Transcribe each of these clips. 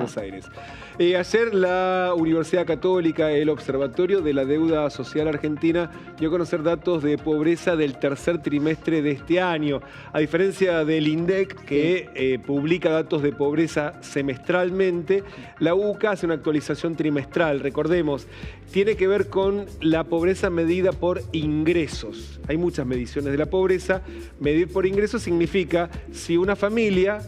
Buenos Aires. Ayer la Universidad Católica, el Observatorio de la Deuda Social Argentina, dio a conocer datos de pobreza del tercer trimestre de este año. A diferencia del INDEC, que publica datos de pobreza semestralmente, la UCA hace una actualización trimestral. Recordemos, tiene que ver con la pobreza medida por ingresos. Hay muchas mediciones de la pobreza. Medir por ingresos significa si una familia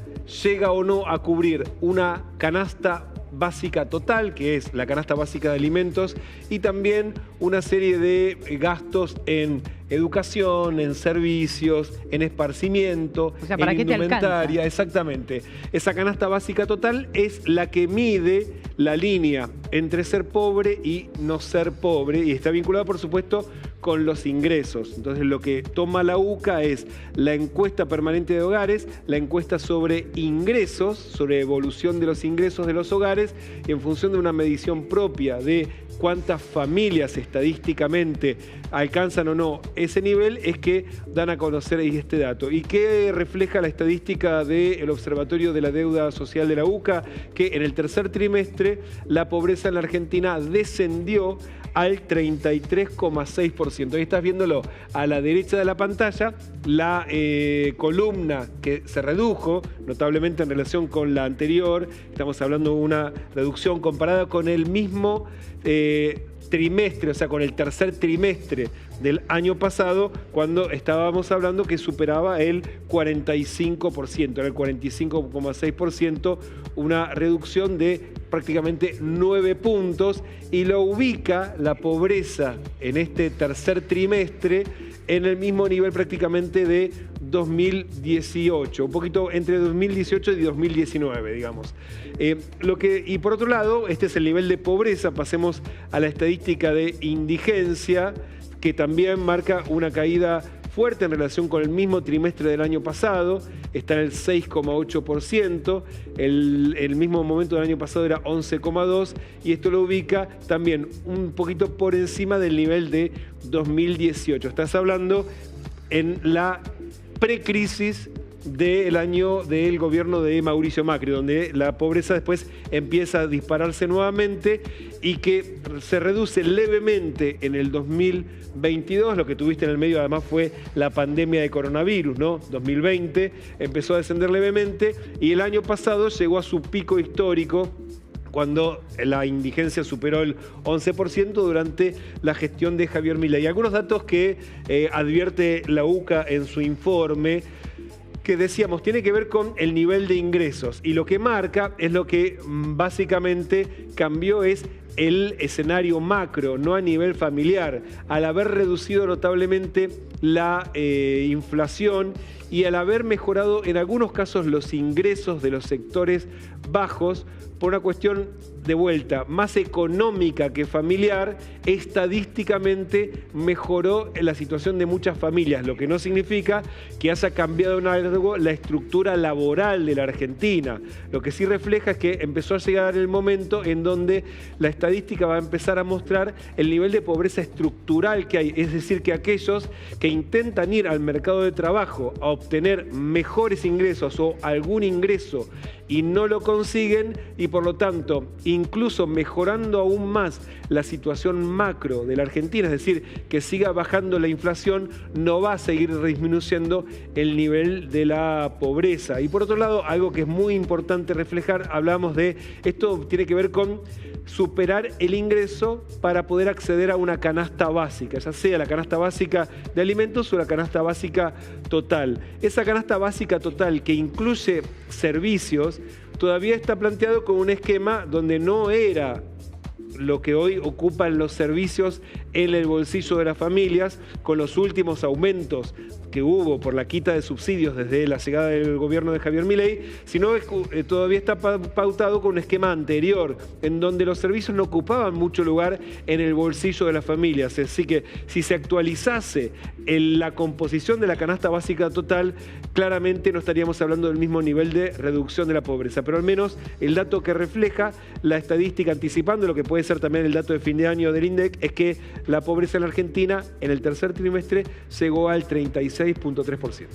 llega o no a cubrir una canasta básica total, que es la canasta básica de alimentos, y también una serie de gastos en educación, en servicios, en esparcimiento, o sea, ¿para en qué te indumentaria. alcanza? Exactamente. Esa canasta básica total es la que mide la línea entre ser pobre y no ser pobre, y está vinculada, por supuesto, con los ingresos. Entonces, lo que toma la UCA es la encuesta permanente de hogares, la encuesta sobre ingresos, sobre evolución de los ingresos de los hogares, y en función de una medición propia de cuántas familias estadísticamente alcanzan o no ese nivel, es que dan a conocer este dato. ¿Y qué refleja la estadística del Observatorio de la Deuda Social de la UCA? Que en el tercer trimestre la pobreza en la Argentina descendió al 33,6%. Ahí estás viéndolo a la derecha de la pantalla, la columna que se redujo notablemente en relación con la anterior. Estamos hablando de una reducción comparada con el mismo trimestre, o sea, con el tercer trimestre del año pasado, cuando estábamos hablando que superaba el 45%, era el 45,6%, una reducción de prácticamente 9 puntos, y lo ubica la pobreza en este tercer trimestre en el mismo nivel prácticamente de 2018, un poquito entre 2018 y 2019, digamos. Y por otro lado, este es el nivel de pobreza. Pasemos a la estadística de indigencia, que también marca una caída fuerte en relación con el mismo trimestre del año pasado. Está en el 6,8%, el mismo momento del año pasado era 11,2%, y esto lo ubica también un poquito por encima del nivel de 2018. Estás hablando en la precrisis del año del gobierno de Mauricio Macri, donde la pobreza después empieza a dispararse nuevamente y que se reduce levemente en el 2022. Lo que tuviste en el medio además fue la pandemia de coronavirus, ¿no? 2020 empezó a descender levemente, y el año pasado llegó a su pico histórico cuando la indigencia superó el 11% durante la gestión de Javier Milei. Algunos datos que advierte la UCA en su informe, que decíamos, tiene que ver con el nivel de ingresos, y lo que marca es lo que básicamente cambió es el escenario macro, no a nivel familiar. Al haber reducido notablemente la inflación y al haber mejorado en algunos casos los ingresos de los sectores bajos, por una cuestión de vuelta más económica que familiar, estadísticamente mejoró la situación de muchas familias, lo que no significa que haya cambiado en algo la estructura laboral de la Argentina. Lo que sí refleja es que empezó a llegar el momento en donde la estadística va a empezar a mostrar el nivel de pobreza estructural que hay, es decir, que aquellos que intentan ir al mercado de trabajo a obtener mejores ingresos o algún ingreso y no lo consiguen, y por lo tanto, incluso mejorando aún más la situación macro de la Argentina, es decir, que siga bajando la inflación, no va a seguir disminuyendo el nivel de la pobreza. Y por otro lado, algo que es muy importante reflejar, hablamos de, esto tiene que ver con superar el ingreso para poder acceder a una canasta básica, ya sea la canasta básica de alimentos o la canasta básica total. Esa canasta básica total, que incluye servicios, todavía está planteado con un esquema donde no era lo que hoy ocupan los servicios en el bolsillo de las familias, con los últimos aumentos que hubo por la quita de subsidios desde la llegada del gobierno de Javier Milei, sino que todavía está pautado con un esquema anterior, en donde los servicios no ocupaban mucho lugar en el bolsillo de las familias. Así que si se actualizase la composición de la canasta básica total, claramente no estaríamos hablando del mismo nivel de reducción de la pobreza, pero al menos el dato que refleja la estadística, anticipando lo que puede ser también el dato de fin de año del INDEC, es que la pobreza en la Argentina en el tercer trimestre llegó al 36,3%.